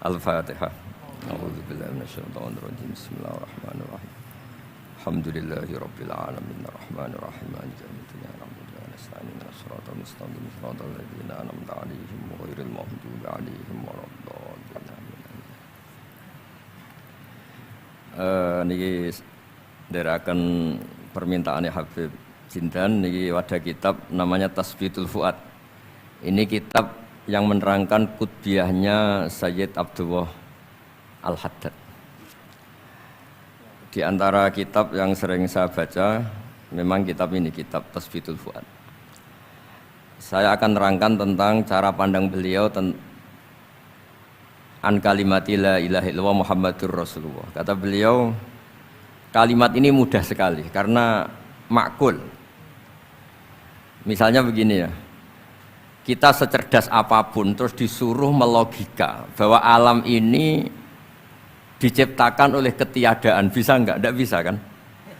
Al-Fatihah. A'udzubillahi minasyaitonirrajim. Bismillahirrahmanirrahim. Alhamdulillahirabbil alamin arrahmanir rahim maliki yaumiddin iyyaka nasta'in ihdinas siratal mustaqim siratal ladzina an'amta 'alaihim ghairil maghdubi 'alaihim waladdallin. Niki ndherekaken permintaane Habib Jindan niki wadah kitab namanya Tasbitul Fuad. Ini kitab yang menerangkan kutbiahnya Sayyid Abdullah Al-Haddad. Di antara kitab yang sering saya baca, memang kitab ini, kitab Tasbitul Fuad. Saya akan nerangkan tentang cara pandang beliau an kalimati la ilaha illallah Muhammadur Rasulullah. Kata beliau, kalimat ini mudah sekali karena makul. Misalnya begini ya, kita secerdas apapun terus disuruh melogika bahwa alam ini diciptakan oleh ketiadaan, bisa enggak? Enggak bisa kan?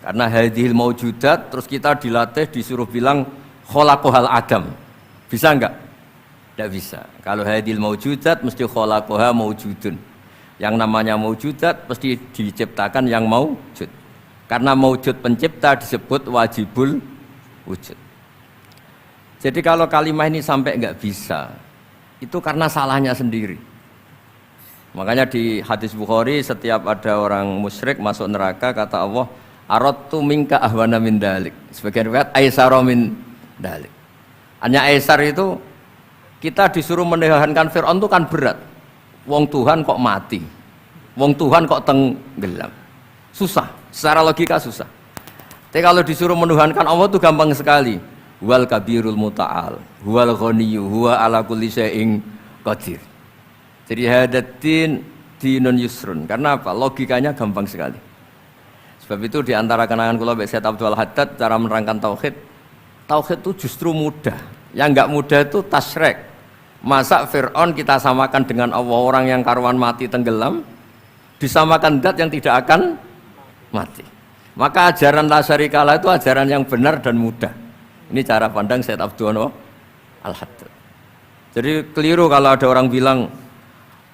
Karena hadhil maujudat, terus kita dilatih disuruh bilang khalaqahal adam. Bisa enggak? Enggak bisa. Kalau hadhil maujudat mesti khalaqaha maujudun. Yang namanya maujudat mesti diciptakan yang maujud. Karena maujud pencipta disebut wajibul wujud. Jadi kalau kalimah ini sampai enggak bisa, itu karena salahnya sendiri. Makanya di hadis Bukhari, setiap ada orang musyrik masuk neraka, kata Allah, aradtu minka ahwana min dalik. Sebagian riwayat aisara min dalik. Hanya aisar itu kita disuruh menahankan Fir'aun itu kan berat. Wong Tuhan kok mati, wong Tuhan kok tenggelam, susah. Secara logika susah. Tapi kalau disuruh menuhankan Allah itu gampang sekali. Wal kabirul muta'al, wal ghaniyyu, huwa ala kulli syai'in qadir. Jadi hadatin dinun yusrun. Karena apa? Logikanya gampang sekali. Sebab itu di antara kenangan kula Mbak Sayyid Abdul Haddad cara menerangkan tauhid. Tauhid itu justru mudah. Yang enggak mudah itu tasyrik. Masa Fir'aun kita samakan dengan Allah, orang yang karuan mati tenggelam disamakan zat yang tidak akan mati. Maka ajaran la syarikalah itu ajaran yang benar dan mudah. Ini cara pandang Sayyid Abdullah Al-Haddad. Jadi keliru kalau ada orang bilang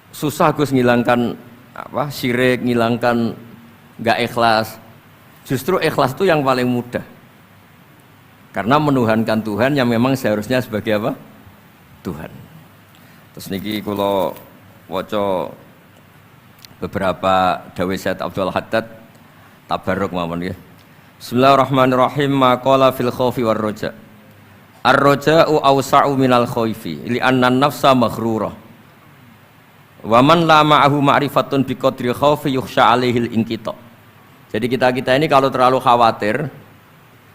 susah Gus ngilangkan syirik, ngilangkan enggak ikhlas. Justru ikhlas itu yang paling mudah. Karena menuhankan Tuhan yang memang seharusnya sebagai apa? Tuhan. Terus niki kula waca beberapa dawuh Sayyid Abdul Haddad tabarruk mawon nggih. Bismillahirrahmanirrahim. Maqala fil khaufi war raja. Ar-raja'u awsa'u minal khaufi li'anna an-nafsa maghrurah. Wa man la ma'ahu ma'rifatun bi qadri khaufi yukhsha 'alaihil inqita. Jadi kita ini kalau terlalu khawatir,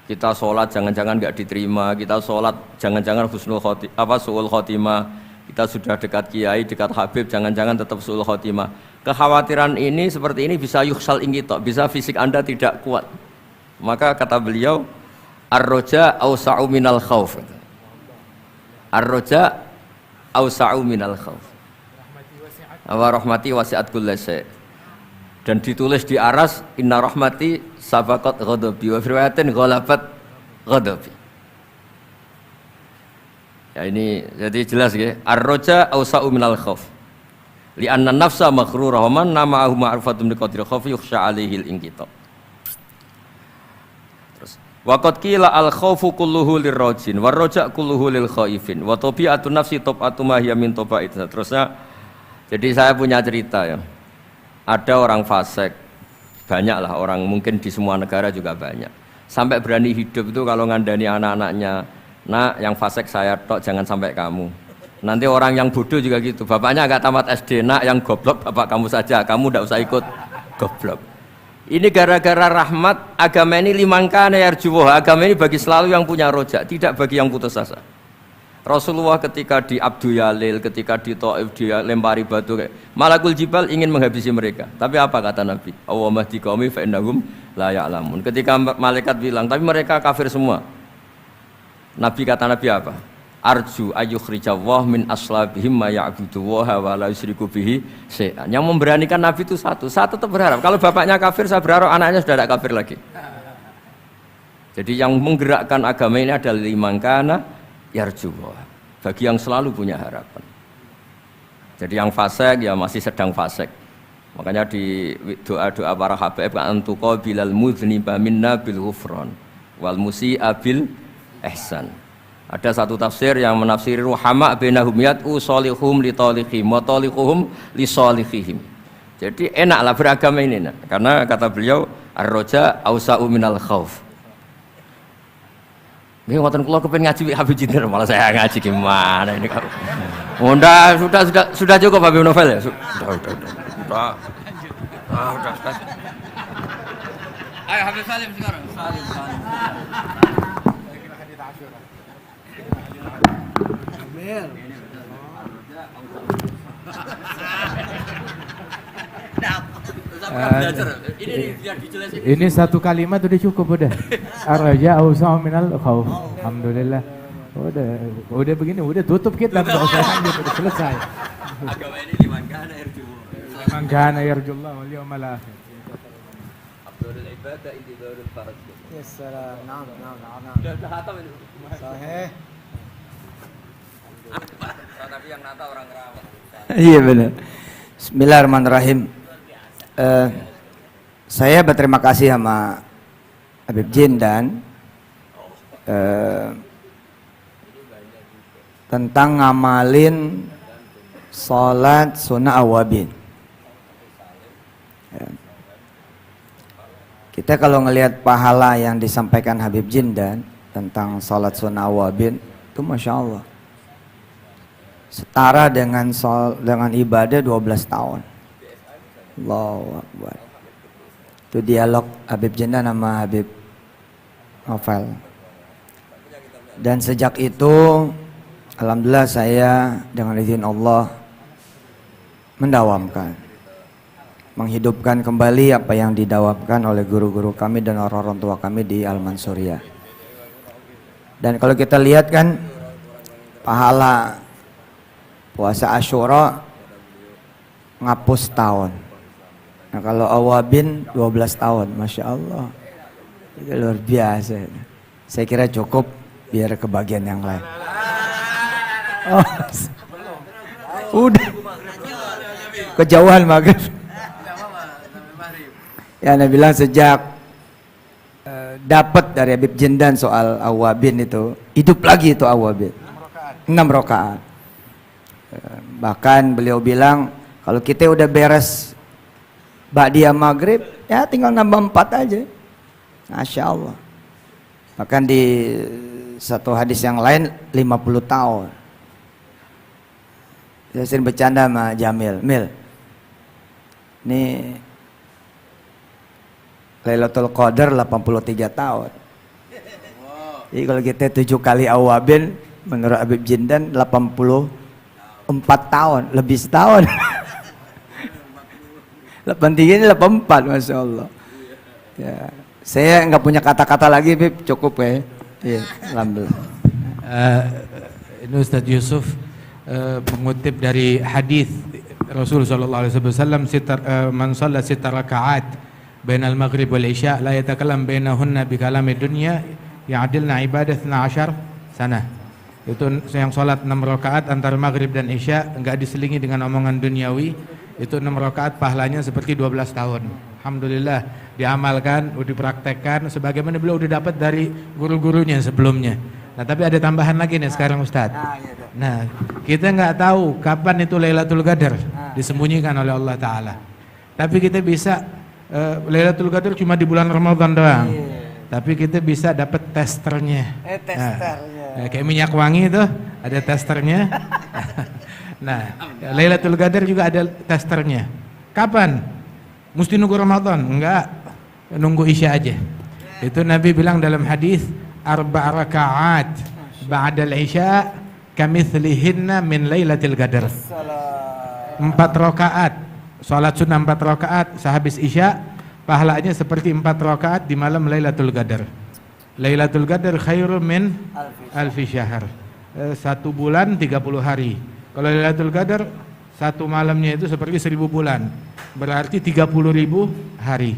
kita sholat jangan-jangan enggak diterima, kita sholat jangan-jangan husnul khotimah, suul khotimah, kita sudah dekat kiai, dekat habib, jangan-jangan tetap suul khotimah. Kekhawatiran ini seperti ini bisa yukhsal inqita, bisa fisik Anda tidak kuat. Maka kata beliau, ar-roja awsa'u minal khauf. Ar-roja awsa'u minal khauf. Wa rahmati wasi'at kulli syai'. Dan ditulis di aras, inna rahmati sabaqat ghadabi wa riwayatin ghalabat ghadabi. Ya ini jadi jelas ya. Ar-roja awsa'u minal khauf. Li'anna nafsa maghrurah wa man nama'ahu ma'rifatun bi qadri khaufi yukhsha 'alaihil inqita. Waqad qila al-khaufu kulluhu lirrajin war-raja' kulluhu lil khaifin wa tabi'atun nafsi tab'atu ma hiya min taba'it. Terusnya jadi saya punya cerita ya. Ada orang fasik, banyaklah orang, mungkin di semua negara juga banyak. Sampai berani hidup itu kalau ngandani anak-anaknya, "Nak, yang fasik saya tok, jangan sampai kamu." Nanti orang yang bodoh juga gitu. Bapaknya enggak tamat SD, "Nak, yang goblok bapak kamu saja, kamu enggak usah ikut goblok." Ini gara-gara rahmat agama ini limangkana yarjuwah. Agama ini bagi selalu yang punya rojak, tidak bagi yang putus asa. Rasulullah ketika di Abdul Yalil, ketika di Taif dia lempari batu, Malakul Jibal ingin menghabisi mereka. Tapi apa kata Nabi? Allahumma hdi qaumi fa innahum la ya'lamun. Ketika malaikat bilang, tapi mereka kafir semua. Nabi kata Nabi apa? Arju ayyukhrijawah min aslabihim ma ya'budu wa la yusyriku bihi syai'an. Yang memberanikan Nabi itu satu. Saya tetap berharap kalau bapaknya kafir, saya berharap anaknya sudah tidak kafir lagi. Jadi yang menggerakkan agama ini adalah limangkana yarjuwah, bagi yang selalu punya harapan. Jadi yang fasik ya masih sedang fasik. Makanya di doa-doa para habaib kan tuqabilal mudhniba minna bil ghufran wal musi'a bil ihsan. Ada satu tafsir yang menafsiri ruhama bainahum yat'u salihum li taliqihim wa taliquhum li salihihim. Jadi enaklah beragama ini nah. Karena kata beliau ar-raja ausa'u minal khauf. Nggih ngoten kula kepen ngaji Habib Jinder malah saya ngaji gimana ini kalau. Sudah cukup Habib Novel ya? Sudah. Ayo Habib Salim sekarang. Salim. Ini satu kalimat udah cukup udah. Ar-raja awsa'u minal khauf. Alhamdulillah. Udah begini, udah tutup kita, enggak usah lanjut, udah selesai. Agama ini liman kana yarjullah wal yawmal akhir. Abdul ibadah intidarul farad. Yes, naam. Sudah khatam ini. Sahih. Tapi yang nata orang Kerawang. Iya benar. Bismillahirrahmanirrahim. Saya berterima kasih sama Habib Jindan tentang ngamalin sholat sunnah awabin. Kita kalau ngelihat pahala yang disampaikan Habib Jindan tentang sholat sunnah awabin itu Masya Allah setara dengan ibadah 12 tahun. Allahu Akbar. Itu dialog Habib Jindan sama Habib Novel. Dan sejak itu alhamdulillah saya dengan izin Allah menghidupkan kembali apa yang didawamkan oleh guru-guru kami dan orang-orang tua kami di Al-Mansuriyah. Dan kalau kita lihat kan pahala puasa Asyura ngapus tahun. Nah kalau awabin 12 tahun, Masya Allah, itu luar biasa. Saya kira cukup biar ke bagian yang lain. Oh, udah kejauhan maghrib. Ya Nabi bilang sejak dapat dari Habib Jindan soal awabin itu hidup lagi itu awabin 6 rakaat. Bahkan beliau bilang kalau kita udah beres ba'diyah maghrib ya tinggal nambah 4 aja. Masya Allah. Bahkan di satu hadis yang lain 50 tahun. Saya sering bercanda sama Jamil, Mil, ini Lailatul Qadar 83 tahun. Jadi kalau kita 7 kali awabin menurut Habib Jindan 84 tahun, lebih setahun. 83 ini 84, Masya Allah. Ya, saya nggak punya kata-kata lagi, Bib, cukup ya. Iya, alhamdulillah. Ini Ustadz Yusuf mengutip dari hadis Rasul sallallahu alaihi wasallam, man shalla 6 rakaat bainal maghrib wal isya la yatakallam bainahunna bi kalami dunya ya'dilna ibadah 12 sana. Itu yang salat 6 rakaat antara maghrib dan isya enggak diselingi dengan omongan duniawi, itu 6 rakaat pahalanya seperti 12 tahun. Alhamdulillah diamalkan, dipraktekkan sebagaimana beliau udah dapat dari guru-gurunya sebelumnya. Nah tapi ada tambahan lagi nih sekarang Ustadz. Nah kita nggak tahu kapan itu Lailatul Qadar disembunyikan oleh Allah Ta'ala. Tapi kita bisa Lailatul Qadar cuma di bulan Ramadan doang. Tapi kita bisa dapat testernya. Nah, kayak minyak wangi itu ada testernya. Nah Lailatul Qadar juga ada testernya. Kapan? Mesti nunggu Ramadan? Enggak, nunggu Isya aja. Itu Nabi bilang dalam hadis 4 rakaat ba'dal isya kamithlihinna min lailatul qadar. 4 rakaat salat sunnah 4 rakaat sehabis isya pahalanya seperti 4 rakaat di malam Lailatul Qadar. Lailatul Qadar khairun min alfi syahr. 1 bulan 30 hari. Kalau Lailatul Qadar 1 malamnya itu seperti 1000 bulan. Berarti 30.000 hari.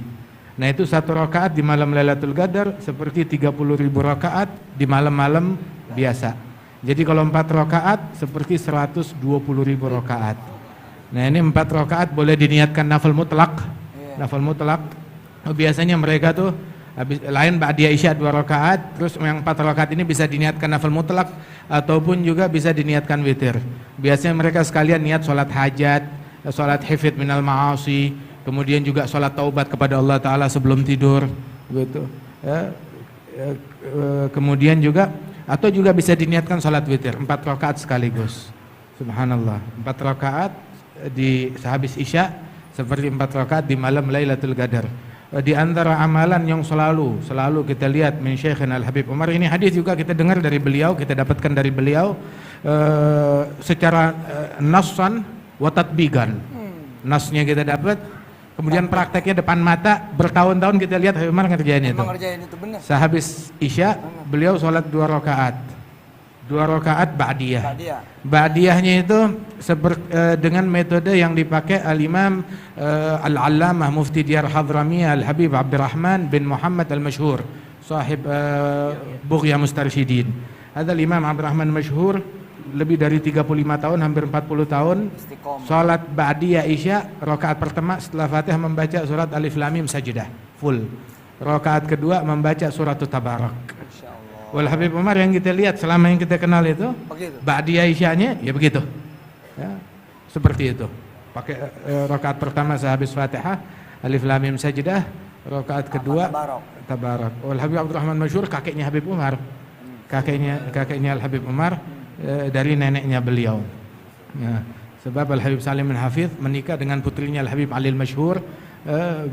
Nah itu 1 rakaat di malam Lailatul Qadar seperti 30.000 rakaat di malam-malam biasa. Jadi kalau 4 rakaat seperti 120.000 rakaat. Nah ini 4 rakaat boleh diniatkan nafil mutlak. Nafil mutlak. Biasanya mereka tuh habis lain ba'diyah isya 2 rakaat, terus yang 4 rakaat ini bisa diniatkan nafil mutlak ataupun juga bisa diniatkan witir. Biasanya mereka sekalian niat sholat hajat, sholat hifid minal ma'asi, kemudian juga sholat taubat kepada Allah Ta'ala sebelum tidur, gitu. Kemudian juga atau juga bisa diniatkan sholat witir 4 rakaat sekaligus. Subhanallah, 4 rakaat di sehabis isya, seperti 4 rakaat di malam Lailatul Qadar. Di antara amalan yang selalu kita lihat min Syekhina Al-Habib Umar, ini hadis juga kita dengar dari beliau, kita dapatkan dari beliau secara nassan wa tatbiqan. Nasnya kita dapat, kemudian prakteknya depan mata, bertahun-tahun kita lihat Habib Umar ngerjain itu. Benar. Sehabis isya beliau sholat 2 rakaat. 2 rakaat ba'diyah. Ba'diyahnya itu dengan metode yang dipakai al-Imam Al-Allamah Mufti Diyar Hadramiyah Al-Habib Abdurrahman bin Muhammad Al-Mashhur, sahib Bughya Mustarsyidin. Ada Imam Abdurrahman Mashhur, lebih dari 35 tahun, hampir 40 tahun. Salat ba'diyah isya, rakaat pertama setelah Fatihah membaca surat Alif Lam Mim Sajdah full. Rakaat kedua membaca surat Tabarak. Wal Habib Umar yang kita lihat selama yang kita kenal itu ba'diyah isyanya ya begitu. Ya, seperti itu. Pakai rakaat pertama sehabis Fatihah Alif Lam Mim Sajdah, rakaat kedua Tabarak. Wal Habib Abdurrahman Mashhur kakeknya Habib Umar. Kakeknya Al Habib Umar dari neneknya beliau. Ya, sebab Al Habib Salim bin Hafidh menikah dengan putrinya Al Habib Ali Al-Mashhur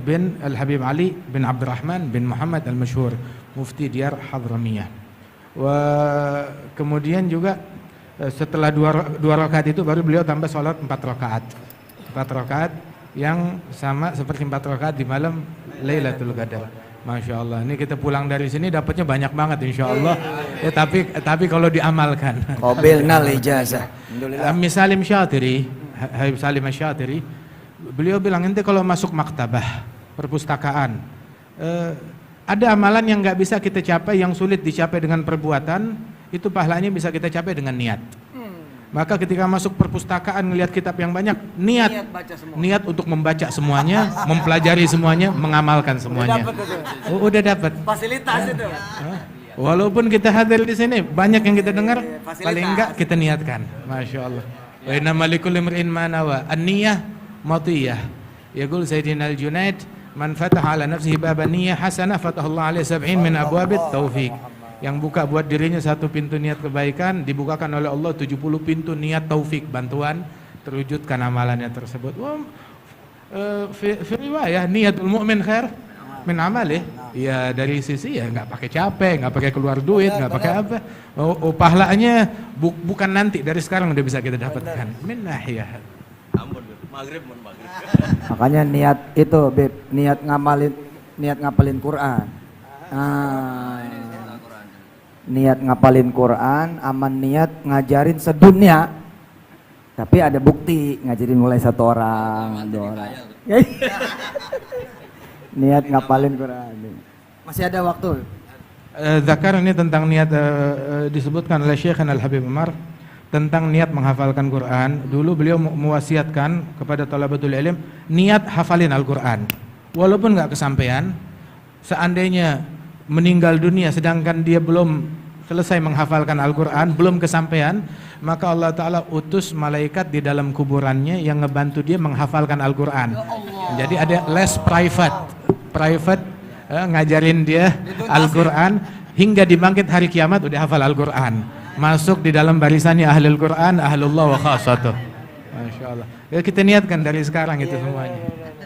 bin Al Habib Ali bin Abdurrahman bin Muhammad Al-Mashhur, Mufti Diyar Hadramiyah. Kemudian juga setelah dua rakaat itu baru beliau tambah sholat 4 rakaat. 4 rakaat yang sama seperti 4 rakaat di malam Lailatul Qadar. Masya Allah, ini kita pulang dari sini dapatnya banyak banget insya Allah. Ya, tapi kalau diamalkan. Qabilnal ijazah. Salim Syatiri, Habib Salim Syatiri, beliau bilang ente kalau masuk maktabah, perpustakaan, ada amalan yang nggak bisa kita capai, yang sulit dicapai dengan perbuatan, itu pahalanya bisa kita capai dengan niat. Maka ketika masuk perpustakaan ngelihat kitab yang banyak, niat untuk membaca semuanya, mempelajari semuanya, mengamalkan semuanya. Udah dapat. Fasilitas itu. Walaupun kita hadir di sini, banyak yang kita dengar, paling enggak kita niatkan. Masya Allah. Wa innamal likulli imrin ma nawa. An-niyah matiyah. Yaqul Sayyidina Al-Junaid, man fataha ala nafsihi baban niyyah hasanah fatahallahu alaihi 70 min abwabit taufiq. Yang buka buat dirinya satu pintu niat kebaikan, dibukakan oleh Allah 70 pintu niat taufik, bantuan terwujudkan amalannya tersebut. Fi riwayah niatul mu'min khair min amalih. Ya dari sisi ya nggak pakai capek, nggak pakai keluar duit, nggak pakai apa. Pahalanya bukan nanti, dari sekarang udah bisa kita dapatkan. Min nahiyah. Maghrib. Makanya niat itu, Beb, niat ngapalin Quran. Niat ngapalin Quran, aman niat ngajarin sedunia. Tapi ada bukti ngajarin mulai 1 orang, 2 orang. Niat ngapalin Quran. Masih ada waktu. Zakar ini tentang niat disebutkan oleh Syekh Al-Habib Umar tentang niat menghafalkan Quran. Dulu beliau mewasiatkan kepada thalabatul ilm niat hafalin Al-Quran. Walaupun nggak kesampaian, seandainya meninggal dunia sedangkan dia belum selesai menghafalkan Al-Quran, belum kesampaian, maka Allah Ta'ala utus malaikat di dalam kuburannya yang ngebantu dia menghafalkan Al-Quran. Jadi ada les private ngajarin dia Al-Quran hingga dibangkit hari kiamat udah hafal Al-Quran, masuk di dalam barisannya ahlul Quran, ahlullah wa khasatuh. Masya Allah. Ya, kita niatkan dari sekarang itu semuanya.